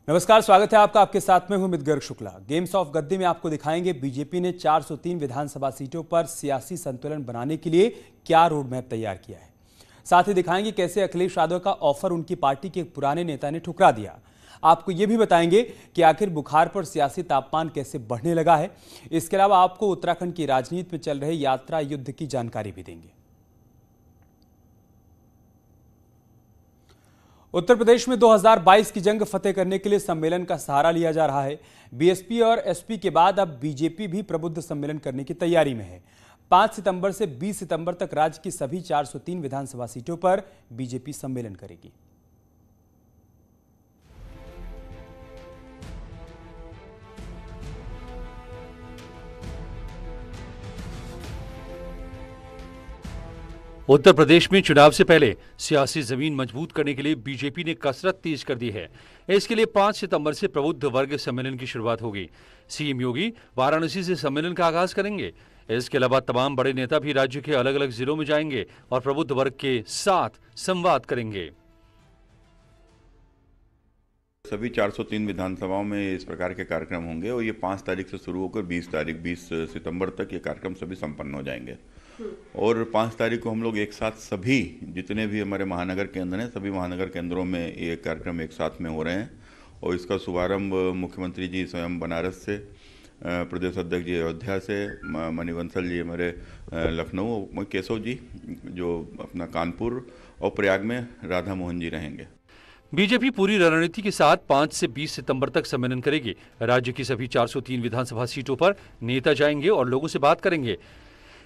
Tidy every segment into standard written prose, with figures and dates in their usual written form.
नमस्कार, स्वागत है आपका। आपके साथ में हूं मित गर्ग शुक्ला। गेम्स ऑफ गद्दी में आपको दिखाएंगे बीजेपी ने 403 विधानसभा सीटों पर सियासी संतुलन बनाने के लिए क्या रोड मैप तैयार किया है। साथ ही दिखाएंगे कैसे अखिलेश यादव का ऑफर उनकी पार्टी के एक पुराने नेता ने ठुकरा दिया। आपको यह भी बताएंगे कि आखिर बुखार पर सियासी तापमान कैसे बढ़ने लगा है। इसके अलावा आपको उत्तराखंड की राजनीति में चल रहे यात्रा युद्ध की जानकारी भी देंगे। उत्तर प्रदेश में 2022 की जंग फतेह करने के लिए सम्मेलन का सहारा लिया जा रहा है। बीएसपी और एसपी के बाद अब बीजेपी भी प्रबुद्ध सम्मेलन करने की तैयारी में है। 5 सितंबर से 20 सितंबर तक राज्य की सभी 403 विधानसभा सीटों पर बीजेपी सम्मेलन करेगी। उत्तर प्रदेश में चुनाव से पहले सियासी जमीन मजबूत करने के लिए बीजेपी ने कसरत तेज कर दी है। इसके लिए 5 सितंबर से प्रबुद्ध वर्ग सम्मेलन की शुरुआत होगी। सीएम योगी वाराणसी से सम्मेलन का आगाज करेंगे। इसके अलावा तमाम बड़े नेता भी राज्य के अलग अलग जिलों में जाएंगे और प्रबुद्ध वर्ग के साथ संवाद करेंगे। सभी 403 विधानसभाओं में इस प्रकार के कार्यक्रम होंगे और ये 5 तारीख से शुरू होकर 20 सितंबर तक ये कार्यक्रम सभी संपन्न हो जाएंगे। और 5 तारीख को हम लोग एक साथ सभी जितने भी हमारे महानगर केंद्र हैं, सभी महानगर केंद्रों में ये कार्यक्रम एक साथ में हो रहे हैं। और इसका शुभारंभ मुख्यमंत्री जी स्वयं बनारस से, प्रदेश अध्यक्ष जी अयोध्या से, मणिवंशल जी हमारे लखनऊ, केशव जी जो अपना कानपुर और प्रयाग में राधा मोहन जी रहेंगे। बीजेपी पूरी रणनीति के साथ 5 से 20 सितंबर तक सम्मेलन करेगी। राज्य की सभी 403 विधानसभा सीटों पर नेता जाएंगे और लोगों से बात करेंगे।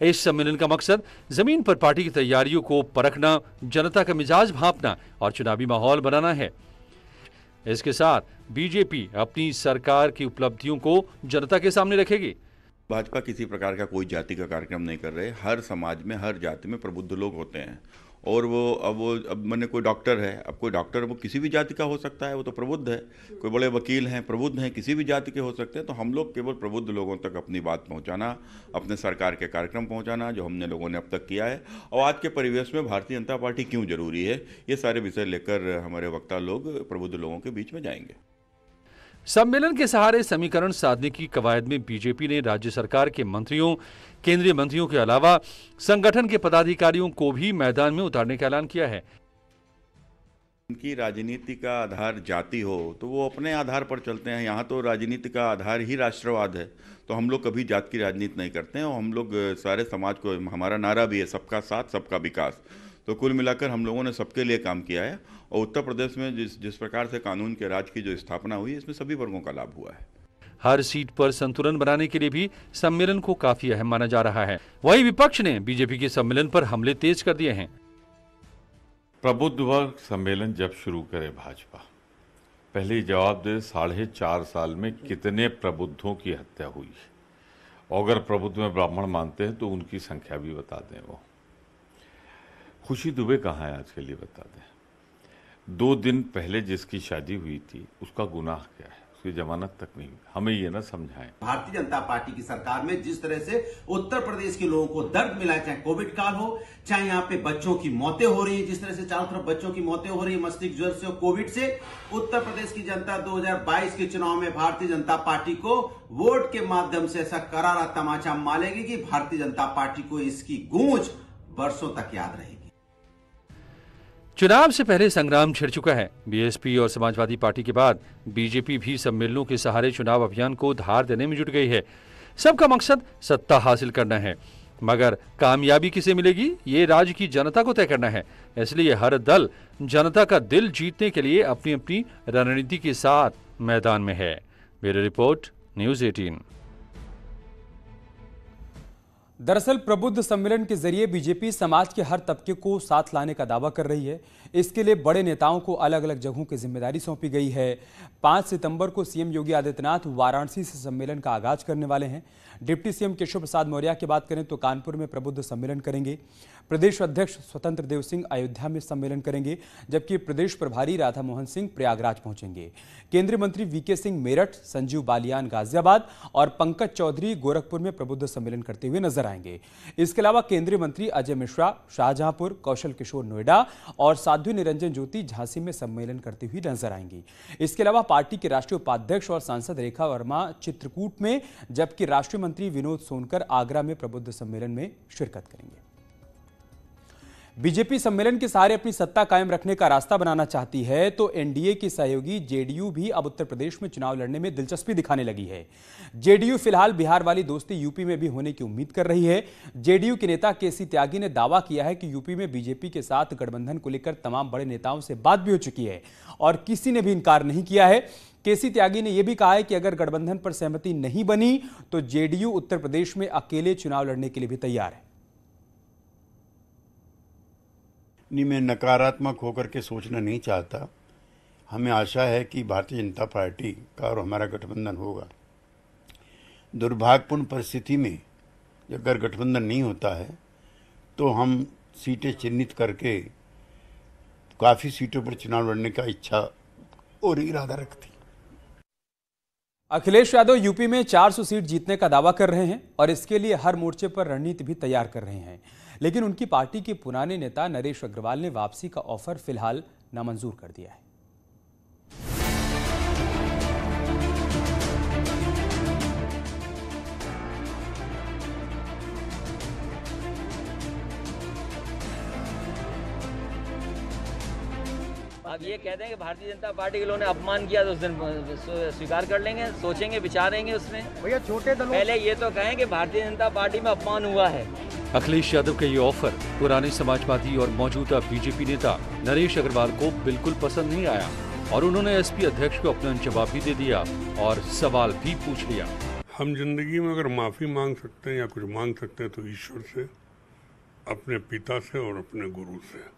इस सम्मेलन का मकसद जमीन पर पार्टी की तैयारियों को परखना, जनता का मिजाज भांपना और चुनावी माहौल बनाना है। इसके साथ बीजेपी अपनी सरकार की उपलब्धियों को जनता के सामने रखेगी। भाजपा किसी प्रकार का कोई जाति का कार्यक्रम नहीं कर रहे। हर समाज में, हर जाति में प्रबुद्ध लोग होते हैं और अब मैंने कोई डॉक्टर है, अब कोई डॉक्टर वो किसी भी जाति का हो सकता है, वो तो प्रबुद्ध है। कोई बड़े वकील हैं, प्रबुद्ध हैं, किसी भी जाति के हो सकते हैं। तो हम लोग केवल प्रबुद्ध लोगों तक अपनी बात पहुंचाना, अपने सरकार के कार्यक्रम पहुंचाना जो हमने लोगों ने अब तक किया है, और आज के परिवेश में भारतीय जनता पार्टी क्यों जरूरी है, ये सारे विषय लेकर हमारे वक्ता लोग प्रबुद्ध लोगों के बीच में जाएंगे। सम्मेलन के सहारे समीकरण साधने की कवायद में बीजेपी ने राज्य सरकार के मंत्रियों, केंद्रीय मंत्रियों के अलावा संगठन के पदाधिकारियों को भी मैदान में उतारने का ऐलान किया है। उनकी राजनीति का आधार जाति हो तो वो अपने आधार पर चलते हैं। यहाँ तो राजनीति का आधार ही राष्ट्रवाद है, तो हम लोग कभी जात की राजनीति नहीं करते हैं और हम लोग सारे समाज को, हमारा नारा भी है सबका साथ सबका विकास। तो कुल मिलाकर हम लोगों ने सबके लिए काम किया है और उत्तर प्रदेश में जिस प्रकार से कानून के राज की जो स्थापना हुई है, इसमें सभी वर्गों का लाभ हुआ है। हर सीट पर संतुलन बनाने के लिए भी सम्मेलन को काफी अहम माना जा रहा है। वहीं विपक्ष ने बीजेपी के सम्मेलन पर हमले तेज कर दिए हैं। प्रबुद्ध वर्ग सम्मेलन जब शुरू करे भाजपा, पहले जवाब दे 4.5 साल में कितने प्रबुद्धों की हत्या हुई। और अगर प्रबुद्ध में ब्राह्मण मानते हैं तो उनकी संख्या भी बता दें। वो खुशी दुबे कहाँ है आज के लिए बता दें। 2 दिन पहले जिसकी शादी हुई थी उसका गुनाह क्या है, उसकी जमानत तक नहीं हुई। हमें ये ना समझाएं। भारतीय जनता पार्टी की सरकार में जिस तरह से उत्तर प्रदेश के लोगों को दर्द मिला है, चाहे कोविड काल हो, चाहे यहाँ पे बच्चों की मौतें हो रही है, जिस तरह से चारों तरफ बच्चों की मौतें हो रही है मस्तिष्क ज्वर से और कोविड से, उत्तर प्रदेश की जनता 2022 के चुनाव में भारतीय जनता पार्टी को वोट के माध्यम से ऐसा करारा तमाचा मारेगी कि भारतीय जनता पार्टी को इसकी गूंज वर्षों तक याद रहेगी। चुनाव से पहले संग्राम छिड़ चुका है। बीएसपी और समाजवादी पार्टी के बाद बीजेपी भी सम्मेलनों के सहारे चुनाव अभियान को धार देने में जुट गई है। सबका मकसद सत्ता हासिल करना है, मगर कामयाबी किसे मिलेगी ये राज्य की जनता को तय करना है। इसलिए हर दल जनता का दिल जीतने के लिए अपनी अपनी रणनीति के साथ मैदान में है। Bureau report, news 18। दरअसल प्रबुद्ध सम्मेलन के जरिए बीजेपी समाज के हर तबके को साथ लाने का दावा कर रही है। इसके लिए बड़े नेताओं को अलग अलग जगहों की जिम्मेदारी सौंपी गई है। 5 सितंबर को सीएम योगी आदित्यनाथ वाराणसी से सम्मेलन का आगाज करने वाले हैं। डिप्टी सीएम केशव प्रसाद मौर्य की बात करें तो कानपुर में प्रबुद्ध सम्मेलन करेंगे। प्रदेश अध्यक्ष स्वतंत्र देव सिंह अयोध्या में सम्मेलन करेंगे, जबकि प्रदेश प्रभारी राधा मोहन सिंह प्रयागराज पहुंचेंगे। केंद्रीय मंत्री वीके सिंह मेरठ, संजीव बालियान गाजियाबाद और पंकज चौधरी गोरखपुर में प्रबुद्ध सम्मेलन करते हुए नजर आएंगे। इसके अलावा केंद्रीय मंत्री अजय मिश्रा शाहजहांपुर, कौशल किशोर नोएडा और साध्वी निरंजन ज्योति झांसी में सम्मेलन करती हुई नजर आएंगी। इसके अलावा पार्टी के राष्ट्रीय उपाध्यक्ष और सांसद रेखा वर्मा चित्रकूट में, जबकि राष्ट्रीय मंत्री विनोद सोनकर आगरा में प्रबुद्ध सम्मेलन में शिरकत करेंगे। बीजेपी सम्मेलन के सहारे अपनी सत्ता कायम रखने का रास्ता बनाना चाहती है, तो एनडीए की सहयोगी जेडीयू भी अब उत्तर प्रदेश में चुनाव लड़ने में दिलचस्पी दिखाने लगी है। जेडीयू फिलहाल बिहार वाली दोस्ती यूपी में भी होने की उम्मीद कर रही है। जेडीयू के नेता केसी त्यागी ने दावा किया है कि यूपी में बीजेपी के साथ गठबंधन को लेकर तमाम बड़े नेताओं से बात भी हो चुकी है और किसी ने भी इनकार नहीं किया है। केसी त्यागी ने यह भी कहा है कि अगर गठबंधन पर सहमति नहीं बनी तो जेडीयू उत्तर प्रदेश में अकेले चुनाव लड़ने के लिए भी तैयार है। नहीं, मैं नकारात्मक होकर के सोचना नहीं चाहता। हमें आशा है कि भारतीय जनता पार्टी का और हमारा गठबंधन होगा। दुर्भाग्यपूर्ण परिस्थिति में अगर गठबंधन नहीं होता है तो हम सीटें चिन्हित करके काफ़ी सीटों पर चुनाव लड़ने का इच्छा और इरादा रखती। अखिलेश यादव यूपी में 400 सीट जीतने का दावा कर रहे हैं और इसके लिए हर मोर्चे पर रणनीति भी तैयार कर रहे हैं, लेकिन उनकी पार्टी के पुराने नेता नरेश अग्रवाल ने वापसी का ऑफर फिलहाल नामंजूर कर दिया है। अब ये कहते हैं कि भारतीय जनता पार्टी के लोगों ने अपमान किया तो उस दिन स्वीकार कर लेंगे, सोचेंगे, विचारेंगे उसमें। भैया छोटे दलों पहले ये तो कहें कि भारतीय जनता पार्टी में अपमान हुआ है। अखिलेश यादव का ये ऑफर पुराने समाजवादी और मौजूदा बीजेपी नेता नरेश अग्रवाल को बिल्कुल पसंद नहीं आया और उन्होंने एसपी अध्यक्ष को अपना जवाब भी दे दिया और सवाल भी पूछ लिया। हम जिंदगी में अगर माफी मांग सकते हैं या कुछ मांग सकते हैं तो ईश्वर से, अपने पिता से और अपने गुरु से।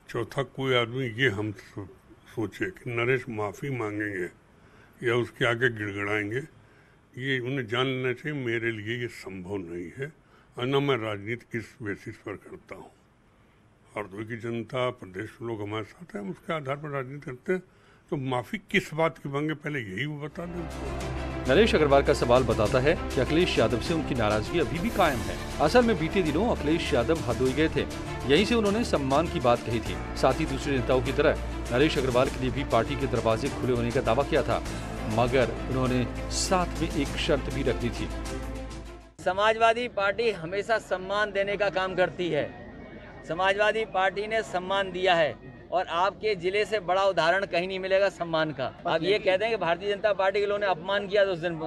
चौथा कोई आदमी ये हम सोचे कि नरेश माफी मांगेंगे या उसके आगे गिड़गड़ाएंगे, ये उन्हें जान लेना चाहिए मेरे लिए ये संभव नहीं है और न मैं राजनीति किस बेसिस पर करता हूँ। हरदोई की जनता, प्रदेश के लोग हमारे साथ हैं, हम उसके आधार पर राजनीति करते हैं, तो माफी किस बात की मांगे पहले यही वो बता दें। नरेश अग्रवाल का सवाल बताता है कि अखिलेश यादव से उनकी नाराजगी अभी भी कायम है। असल में बीते दिनों अखिलेश यादव हरदोई गए थे, यहीं से उन्होंने सम्मान की बात कही थी। साथ ही दूसरे नेताओं की तरह नरेश अग्रवाल के लिए भी पार्टी के दरवाजे खुले होने का दावा किया था, मगर उन्होंने साथ में एक शर्त भी रख दी थी। समाजवादी पार्टी हमेशा सम्मान देने का काम करती है। समाजवादी पार्टी ने सम्मान दिया है और आपके जिले से बड़ा उदाहरण कहीं नहीं मिलेगा सम्मान का। अब ये कहते हैं कि भारतीय जनता पार्टी के लोगों ने अपमान किया तो उस दिन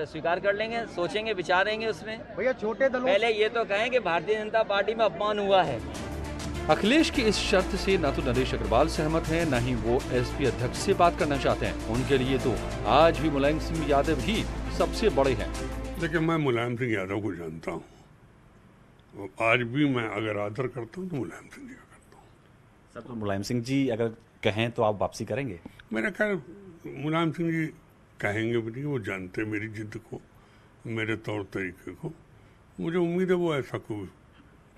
स्वीकार कर लेंगे, सोचेंगे, विचारेंगे उसमें। भैया छोटे दलों पहले ये तो कहें कि भारतीय जनता पार्टी में अपमान हुआ है। अखिलेश की इस शर्त से न तो नरेश अग्रवाल सहमत हैं, न ही वो एसपी अध्यक्ष से बात करना चाहते हैं। उनके लिए तो आज भी मुलायम सिंह यादव ही सबसे बड़े हैं। लेकिन मैं मुलायम सिंह यादव को जानता हूँ, आज भी मैं अगर आदर करता हूँ तो मुलायम सिंह जी का करता हूँ। सर, तो मुलायम सिंह जी अगर कहें तो आप वापसी करेंगे? मेरा ख्याल मुलायम सिंह जी कहेंगे भी नहीं, वो जानते मेरी जिद को, मेरे तौर तरीके को। मुझे उम्मीद है वो ऐसा कोई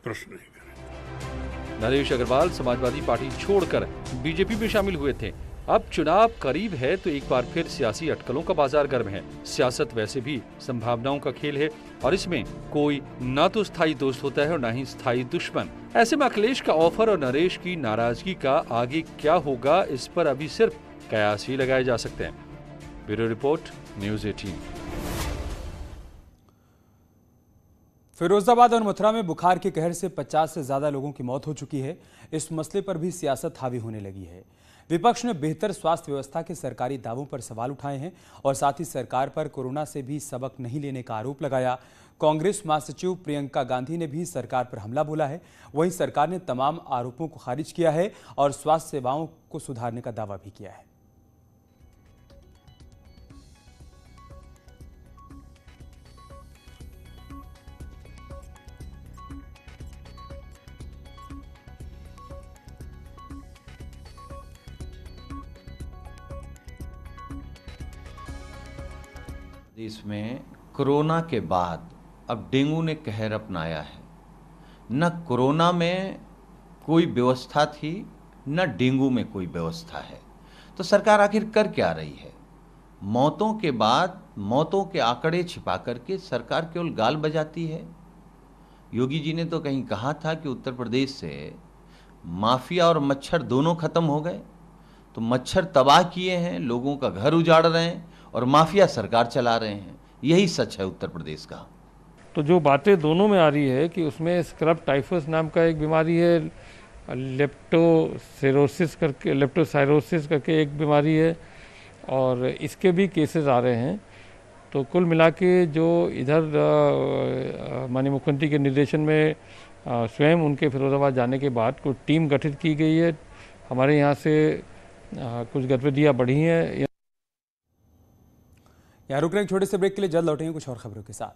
प्रश्न नहीं करेंगे। नरेश अग्रवाल समाजवादी पार्टी छोड़कर बीजेपी में शामिल हुए थे। अब चुनाव करीब है तो एक बार फिर सियासी अटकलों का बाजार गर्म है। सियासत वैसे भी संभावनाओं का खेल है और इसमें कोई ना तो स्थायी दोस्त होता है और ना ही स्थायी दुश्मन। ऐसे में अखिलेश का ऑफर और नरेश की नाराजगी का आगे क्या होगा, इस पर अभी सिर्फ कयास ही लगाए जा सकते हैं। Bureau report, news 18। फिरोजाबाद और मथुरा में बुखार के कहर से 50 से ज्यादा लोगों की मौत हो चुकी है। इस मसले पर भी सियासत हावी होने लगी है। विपक्ष ने बेहतर स्वास्थ्य व्यवस्था के सरकारी दावों पर सवाल उठाए हैं और साथ ही सरकार पर कोरोना से भी सबक नहीं लेने का आरोप लगाया। कांग्रेस महासचिव प्रियंका गांधी ने भी सरकार पर हमला बोला है। वहीं सरकार ने तमाम आरोपों को खारिज किया है और स्वास्थ्य सेवाओं को सुधारने का दावा भी किया है। देश में कोरोना के बाद अब डेंगू ने कहर अपनाया है। न कोरोना में कोई व्यवस्था थी, न डेंगू में कोई व्यवस्था है, तो सरकार आखिर कर क्या रही है? मौतों के बाद मौतों के आंकड़े छिपा करके सरकार केवल गाल बजाती है। योगी जी ने तो कहीं कहा था कि उत्तर प्रदेश से माफिया और मच्छर दोनों खत्म हो गए। तो मच्छर तबाह किए हैं, लोगों का घर उजाड़ रहे हैं और माफिया सरकार चला रहे हैं। यही सच है उत्तर प्रदेश का। तो जो बातें दोनों में आ रही है कि उसमें स्क्रब टाइफस नाम का एक बीमारी है, लेप्टोसाइरोसिस करके एक बीमारी है, और इसके भी केसेस आ रहे हैं। तो कुल मिला के जो इधर माननीय मुख्यमंत्री के निर्देशन में स्वयं उनके फिरोजाबाद जाने के बाद कुछ टीम गठित की गई है। हमारे यहाँ से कुछ गतिविधियाँ बढ़ी हैं। यहाँ रुक रहे हैं छोटे से ब्रेक के लिए, जल्द लौटेंगे कुछ और खबरों के साथ।